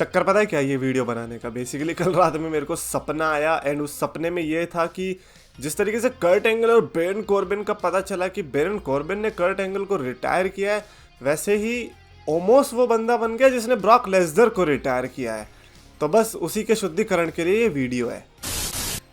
चक्कर पता है क्या ये वीडियो बनाने का? बेसिकली कल रात में मेरे को सपना आया एंड उस सपने में ये था कि जिस तरीके से कर्ट एंगल और बेरन कॉर्बिन का पता चला कि बेरन कॉर्बिन ने कर्ट एंगल को रिटायर किया है, वैसे ही ऑलमोस्ट वो बंदा बन गया जिसने ब्रॉक लेसनर को रिटायर किया है। तो बस उसी के शुद्धिकरण के लिए ये वीडियो है।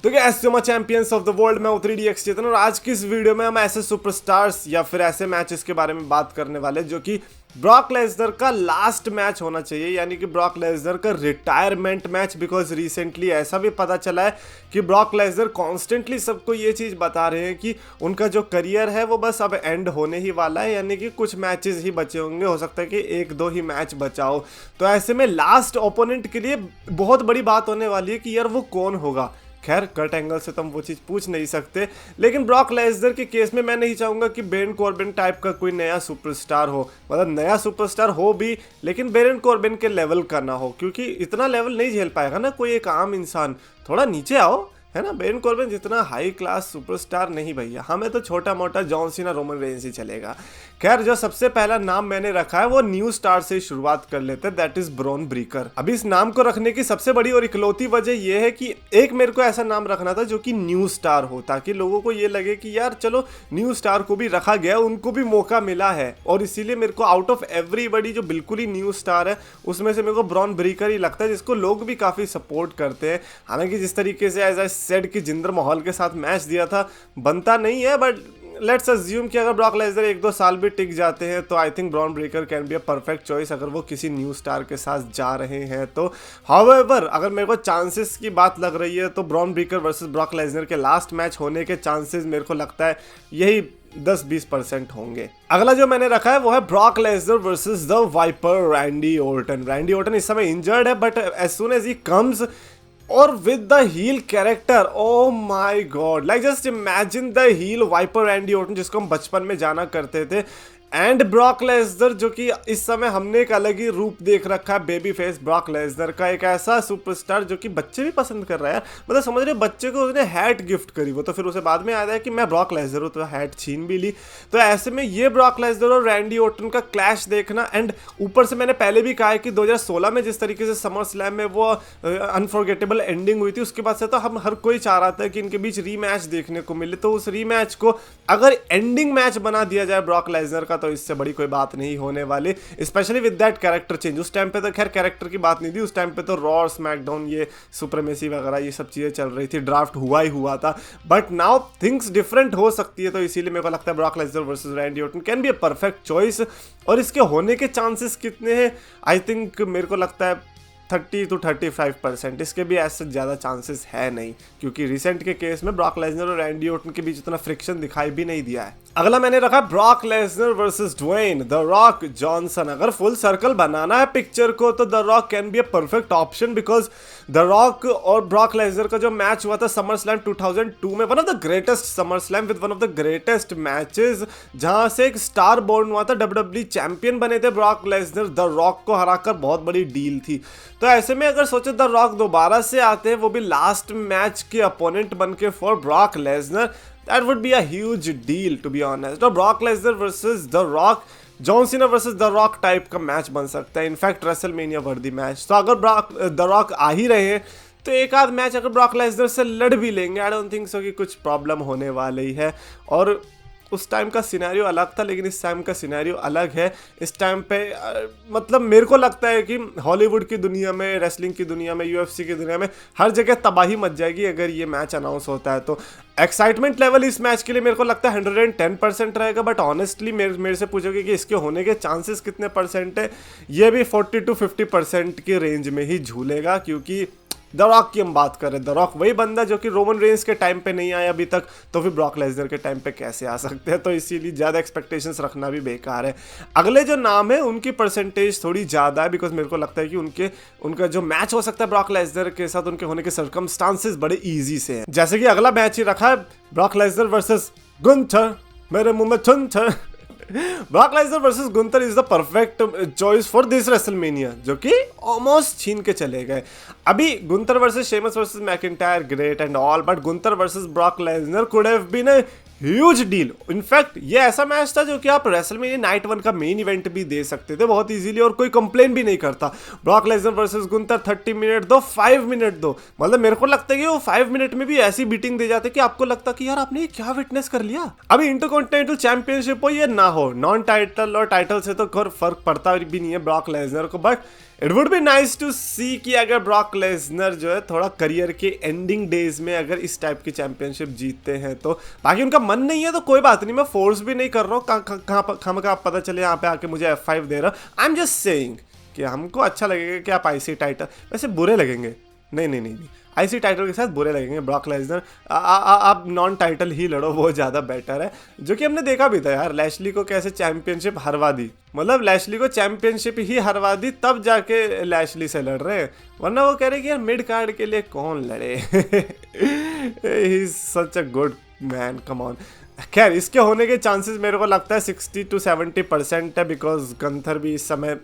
तो क्या STM champions of the world में U3DX चेतन, और आज की इस वीडियो में हम ऐसे सुपरस्टार्स या फिर ऐसे मैचेस के बारे में बात करने वाले जो कि ब्रॉक लेसनर का लास्ट मैच होना चाहिए, यानी कि ब्रॉक लेसनर का रिटायरमेंट मैच। बिकॉज रिसेंटली ऐसा भी पता चला है कि ब्रॉक लेसनर कॉन्स्टेंटली सबको ये चीज़ बता रहे हैं कि उनका जो करियर है वो बस अब एंड होने ही वाला है, यानी कि कुछ मैचेस ही बचे होंगे, हो सकता है कि एक दो ही मैच बचा हो। तो ऐसे में लास्ट ओपोनेंट के लिए बहुत बड़ी बात होने वाली है कि यार वो कौन होगा। खैर कर्ट एंगल से तो हम वो चीज़ पूछ नहीं सकते, लेकिन ब्रॉक लेसनर के केस में मैं नहीं चाहूँगा कि बेरन कॉर्बिन टाइप का कोई नया सुपरस्टार हो। मतलब नया सुपरस्टार हो भी, लेकिन बेरन कॉर्बिन के लेवल का ना हो, क्योंकि इतना लेवल नहीं झेल पाएगा ना कोई एक आम इंसान। थोड़ा नीचे आओ, है ना। बेरन कॉर्बिन जितना हाई क्लास सुपरस्टार नहीं भैया, हमें तो छोटा मोटा जॉन सीना रोमन रेंज ही चलेगा। खैर जो सबसे पहला नाम मैंने रखा है वो न्यू स्टार से शुरुआत कर लेते हैं, दैट इज ब्रॉन ब्रीकर। अभी इस नाम को रखने की सबसे बड़ी और इकलौती वजह यह है कि एक मेरे को ऐसा नाम रखना था जो कि न्यू स्टार हो, ताकि लोगों को ये लगे कि यार चलो न्यू स्टार को भी रखा गया, उनको भी मौका मिला है। और इसीलिए मेरे को आउट ऑफ एवरीबॉडी जो बिल्कुल ही न्यू स्टार है उसमें से मेरे को ब्रॉन ब्रीकर ही लगता है, जिसको लोग भी काफी सपोर्ट करते हैं। हालांकि जिस तरीके से एज आई सेड कि जिंदर महल के साथ मैच दिया था, बनता नहीं है, बट लेट्स अज्यूम कि अगर ब्रॉक लेसनर एक दो साल भी टिक जाते हैं तो I think Bron Breakker can be a perfect choice अगर वो किसी न्यू स्टार के साथ जा रहे हैं तो। हाउएवर अगर मेरे को चांसेस की बात लग रही है तो Bron Breakker versus Brock Lesnar के लास्ट मैच होने के चांसेस मेरे को लगता है यही 10-20% होंगे। अगला जो मैंने रखा है वो है Brock Lesnar versus the Viper Randy Orton. Randy Orton इस समय इंजर्ड है, but as soon as he comes और with the heel character, oh my god, like just imagine the heel Viper Randy Orton जिसको हम बचपन में जाना करते थे, एंड ब्रॉक लेसनर जो कि इस समय हमने एक अलग ही रूप देख रखा है, बेबी फेस ब्रॉक लेसनर का, एक ऐसा सुपरस्टार जो कि बच्चे भी पसंद कर रहा है। मतलब समझ रहे, बच्चे को उसने हैट गिफ्ट करी, वो तो फिर उसे बाद में याद आया कि मैं ब्रॉक लेसनर हूँ तो हैट छीन भी ली। तो ऐसे में ये ब्रॉक लेसनर और रैंडी ऑर्टन का क्लैश देखना, एंड ऊपर से मैंने पहले भी कहा है कि 2016 में जिस तरीके से समर स्लैम में वो अनफॉरगेटेबल एंडिंग हुई थी, उसके बाद से तो हम हर कोई चाह रहा था कि इनके बीच रीमैच देखने को मिले। तो उस रीमैच को अगर एंडिंग मैच बना दिया जाए ब्रॉक लेसनर का तो इससे बड़ी कोई बात नहीं होने वाली, specially with that character change. उस टाइम पे तो खैर कैरेक्टर की बात नहीं थी, उस टाइम पे तो रॉ और स्मैकडाउन ये सुप्रीमेसी वगैरह ये सब चीजें चल रही थी, ड्राफ्ट हुआ ही हुआ था, बट नाउ थिंग्स डिफरेंट हो सकती है। तो इसीलिए मेरे को लगता है Brock Lesnar versus Randy Orton can be a perfect choice. और इसके होने के चांसेस कितने हैं? आई थिंक मेरे को लगता है 30 to 35%। इसके भी ऐसे ज़्यादा चांसेस है नहीं, क्योंकि रिसेंट के केस में ब्रॉक लेसनर और रैंडी ऑर्टन के बीच उतना फ्रिक्शन दिखाई भी नहीं दिया है। अगला मैंने रखा Brock Lesnar versus Dwayne the Rock Johnson. अगर फुल सर्कल बनाना है पिक्चर को तो the Rock can be a perfect option, because the Rock और ब्रॉक लेसनर का जो मैच हुआ था समर स्लैम 2002 में, one of the greatest SummerSlam with one of the greatest matches, जहां से एक स्टार बॉर्न हुआ था, WWE चैंपियन बने थे ब्रॉक लेसनर, द रॉक को हराकर बहुत बड़ी डील थी। तो ऐसे में अगर सोचे द रॉक दोबारा से आते हैं, वो भी लास्ट मैच के अपोनेंट बन के for Brock Lesnar, that would be a huge deal to be honest. और Brock Lesnar versus the Rock, John Cena versus the Rock type का मैच बन सकता है, इनफैक्ट रेसलमेनिया वर्दी मैच। तो अगर द रॉक आ ही रहे हैं तो एक आध मैच अगर ब्रॉक लेसनर से लड़ भी लेंगे, आई डोंट थिंक सो कि कुछ प्रॉब्लम होने वाली है। और उस टाइम का सिनेरियो अलग था, लेकिन इस टाइम का सिनेरियो अलग है। इस टाइम पे मतलब मेरे को लगता है कि हॉलीवुड की दुनिया में, रेसलिंग की दुनिया में, UFC की दुनिया में हर जगह तबाही मच जाएगी अगर ये मैच अनाउंस होता है। तो एक्साइटमेंट लेवल इस मैच के लिए मेरे को लगता है 110% रहेगा, बट ऑनेस्टली मेरे से पूछोगे कि इसके होने के चांसेस कितने परसेंट है, ये भी 40 to 50% की रेंज में ही झूलेगा, क्योंकि द रॉक की हम बात करें, द रॉक वही बंदा जो कि रोमन रेंज के टाइम पे नहीं आया अभी तक, तो फिर ब्रॉक लेसनर के टाइम पे कैसे आ सकते हैं? तो इसीलिए ज़्यादा एक्सपेक्टेशंस रखना भी बेकार है। अगले जो नाम है उनकी परसेंटेज थोड़ी ज़्यादा है, बिकॉज मेरे को लगता है कि उनका जो मैच हो सकता है ब्रॉक लेसनर के साथ, उनके होने के सर्कमस्टांसेस बड़े ईजी से हैं। जैसे कि अगला मैच ही रखा है ब्रॉक लेसनर वर्सेस गुंथर, मेरे मुंह में छुंथर। Brock Lesnar versus Gunther is the perfect choice for this WrestleMania, जो कि ऑलमोस्ट छीन के चले गए। अभी Gunther versus Sheamus versus McIntyre, great and all, but Gunther versus Brock Lesnar could have been a huge deal. In fact ये ऐसा match था जो कि आप रेसलमेनिया नाइट 1 का मेन इवेंट भी दे सकते थे बहुत इजीली और कोई कंप्लेन भी नहीं करता। Brock Lesnar versus Gunther 30 minute दो, 5 मिनट दो, मतलब मेरे को लगता है कि वो 5 मिनट में भी ऐसी बीटिंग दे जाते कि आपको लगता कि यार आपने ये क्या विटनेस कर लिया। अभी इंटरकॉन्टिनेंटल चैंपियनशिप हो या ना हो, नॉन टाइटल और टाइटल से तो कोई फर्क पड़ता भी नहीं है ब्रॉक लेसनर को, but it would be nice to see कि अगर ब्रॉक लेसनर जो है थोड़ा करियर के एंडिंग डेज में अगर इस टाइप की चैंपियनशिप जीतते हैं तो। बाकी उनका मन नहीं है तो कोई बात नहीं, मैं फोर्स भी नहीं कर रहा हूँ, कहाँ आप पता चले यहाँ पे आके मुझे F5 दे रहा। आई एम जस्ट सेइंग कि हमको अच्छा लगेगा कि आप IC टाइटल, वैसे बुरे लगेंगे, नहीं, IC टाइटल के साथ बुरे लगेंगे ब्रॉक लेसनर। आप नॉन टाइटल ही लड़ो, वो ज़्यादा बेटर है। जो कि हमने देखा भी था यार, लैशली को कैसे चैंपियनशिप हरवा दी, मतलब लैशली को चैंपियनशिप ही हरवा दी तब जाके लैशली से लड़ रहे हैं, वरना वो कह रहे कि यार मिड कार्ड के लिए कौन लड़े। He is such a good man, come on. खैर इसके होने के चांसेस मेरे को लगता है 60 to 70% है, बिकॉज गंथर भी इस समय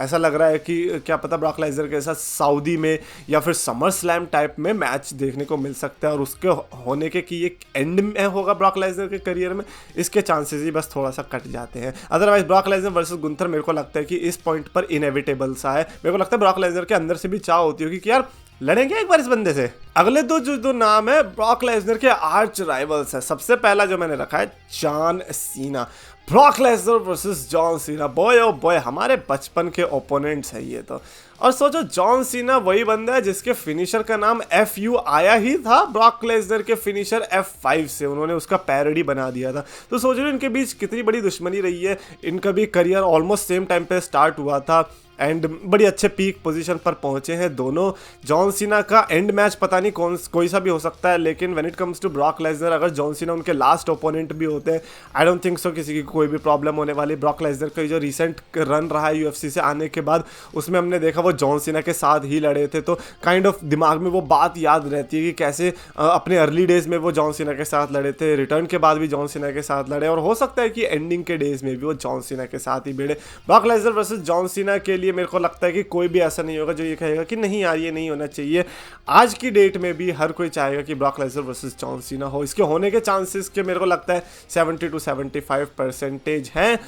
ऐसा लग रहा है कि क्या पता ब्रॉक लेसनर के साथ सऊदी में या फिर समर स्लैम टाइप में मैच देखने को मिल सकता है, और उसके होने के कि ये एंड में होगा ब्रॉक लेसनर के करियर में, इसके चांसेस ही बस थोड़ा सा कट जाते हैं। Otherwise Brock Lesnar versus Gunther मेरे को लगता है कि इस पॉइंट पर इनएविटेबल सा है। मेरे को लगता है ब्रॉक लेसनर के अंदर से भी चाह होती होगी कि यार लड़ेंगे एक बार इस बंदे से। अगले दो नाम है ब्रॉक लेसनर के आर्च राइवल्स है। सबसे पहला जो मैंने रखा है John Cena, Brock Lesnar versus John सीना। बॉय ओ बॉय, हमारे बचपन के ओपोनेंट्स है ये तो। और सोचो जॉन सीना वही बंदा है जिसके फिनिशर का नाम FU आया ही था ब्रॉक लेसनर के फिनिशर F5 से, उन्होंने उसका पैरोडी बना दिया था। तो सोच रहे हो इनके बीच कितनी बड़ी दुश्मनी रही है। इनका भी करियर ऑलमोस्ट सेम टाइम पे स्टार्ट हुआ था एंड बड़ी अच्छे पीक पोजीशन पर पहुंचे हैं दोनों। जॉन सीना का एंड मैच पता नहीं कोई सा भी हो सकता है, लेकिन when it comes to Brock Lesnar अगर जॉन सीना उनके लास्ट ओपोनेंट भी होते हैं, आई डोंट थिंक सो किसी की कोई भी प्रॉब्लम होने वाली। ब्रॉक लेसनर का जो रिसेंट रन रहा है UFC से आने के बाद, उसमें हमने देखा वो जॉन सीना के साथ ही लड़े थे, तो काइंड ऑफ दिमाग में वो बात याद रहती है कि कैसे अपने अर्ली डेज में वो जॉन सीना के साथ लड़े थे, रिटर्न के बाद भी जॉन सीना के साथ लड़े, और हो सकता है कि एंडिंग के डेज में भी वो जॉन सीना के साथ ही भिड़े। Brock Lesnar versus John Cena के लिए मेरे को लगता है कि कोई भी ऐसा नहीं होगा जो ये कहेगा कि नहीं यार ये नहीं होना चाहिए। आज की डेट में भी हर कोई चाहेगा कि ब्रॉक लेसनर वर्सेस जॉन सीना हो। इसके होने के चांसेस के मेरे को लगता है 70 to 75% हैं।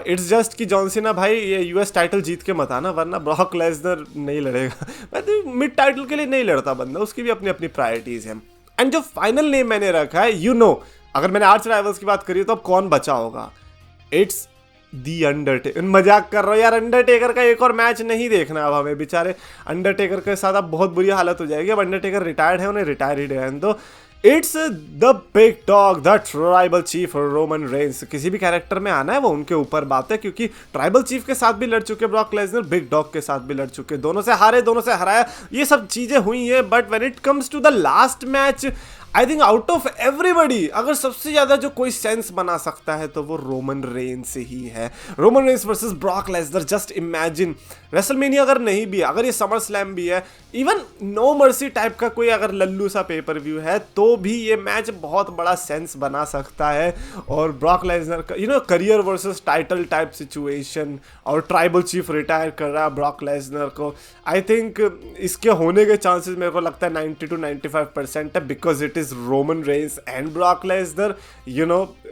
इट्स जस्ट कि जॉन सीना भाई ये US टाइटल जीत के मत आना, वरना ब्रॉक लेसनर नहीं लड़ेगा। मैं तो मिड टाइटल के लिए नहीं लड़ता बंदा, उसकी भी अपनी अपनी प्रायोरिटीज हैं। एंड जो फाइनल नेम मैंने रखा है, अगर मैंने आर्च राइवल्स की बात करी तो अब कौन बचा होगा? It's the Undertaker. मजाक कर रहा हूँ यार, अंडरटेकर का एक और मैच नहीं देखना अब हमें। बेचारे अंडरटेकर के साथ अब बहुत बुरी हालत हो जाएगी। अब अंडरटेकर रिटायर्ड है, उन्हें रिटायर ही रहने दो। It's the big dog, the tribal chief Roman Reigns. किसी भी कैरेक्टर में आना है वो उनके ऊपर बात है, क्योंकि ट्राइबल चीफ के साथ भी लड़ चुके ब्रॉक लेसनर, बिग डॉग के साथ भी लड़ चुके, दोनों से हारे, दोनों से हराया, ये सब चीजें हुई है। But when it comes to the last match, I think out of everybody अगर सबसे ज्यादा जो कोई सेंस बना सकता है तो वो रोमन रेंस ही है। Roman Reigns versus Brock Lesnar. Just imagine, WrestleMania अगर नहीं भी, अगर ये समर स्लैम भी है, इवन नो मर्सी टाइप का कोई अगर लल्लू सा पेपर व्यू है, तो भी ये मैच बहुत बड़ा सेंस बना सकता है। और ब्रॉक लेसनर का career versus title type situation, और ट्राइबल चीफ रिटायर कर रहा है ब्रॉक लेसनर को। आई थिंक इसके होने के चांसेस मेरे को लगता है 90 to 95% है, because it is Roman Reigns and Brock Lesnar.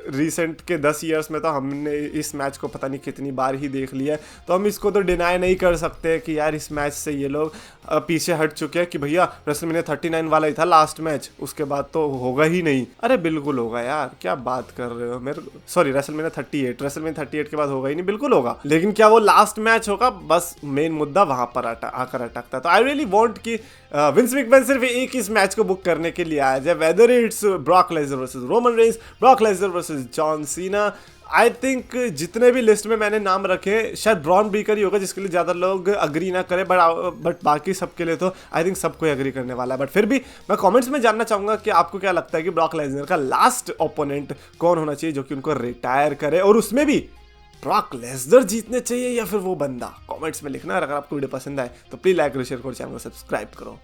Recent के 10 ईयर्स में तो हमने इस मैच को पता नहीं कितनी बार ही देख लिया है, तो हम इसको तो डिनाई नहीं कर सकते कि यार इस मैच से ये लोग पीछे हट चुके हैं कि भैया रेसलमेनिया 39 वाला ही था लास्ट मैच, उसके बाद तो होगा ही नहीं। अरे बिल्कुल होगा यार, क्या बात कर रहे हो मेरे, सॉरी रेसलमेनिया 38 के बाद होगा ही नहीं, बिल्कुल होगा। लेकिन क्या वो लास्ट मैच होगा? बस मेन मुद्दा वहां पर आकर अटकता। तो आई रियली वांट कि विंस मैकमैन सिर्फ एक इस मैच को बुक करने के लिए आया जाए, whether it's Brock Lesnar versus Roman Reigns, Brock Lesnar versus John सीना। आई थिंक जितने भी लिस्ट में मैंने नाम रखे, शायद ब्रॉन ब्रेकर ही होगा जिसके लिए ज़्यादा लोग अग्री ना करें, बट बाकी सबके लिए तो आई थिंक सब कोई अग्री करने वाला है। बट फिर भी मैं कमेंट्स में जानना चाहूँगा कि आपको क्या लगता है कि ब्रॉक लेसनर का लास्ट ओपोनेंट कौन होना चाहिए जो कि उनको रिटायर करे, और उसमें भी ब्रॉक लेसनर जीतने चाहिए या फिर वो बंदा? कमेंट्स में लिखना। और अगर आपको वीडियो पसंद आए तो प्लीज लाइक करो, शेयर करो, चैनल को सब्सक्राइब करो।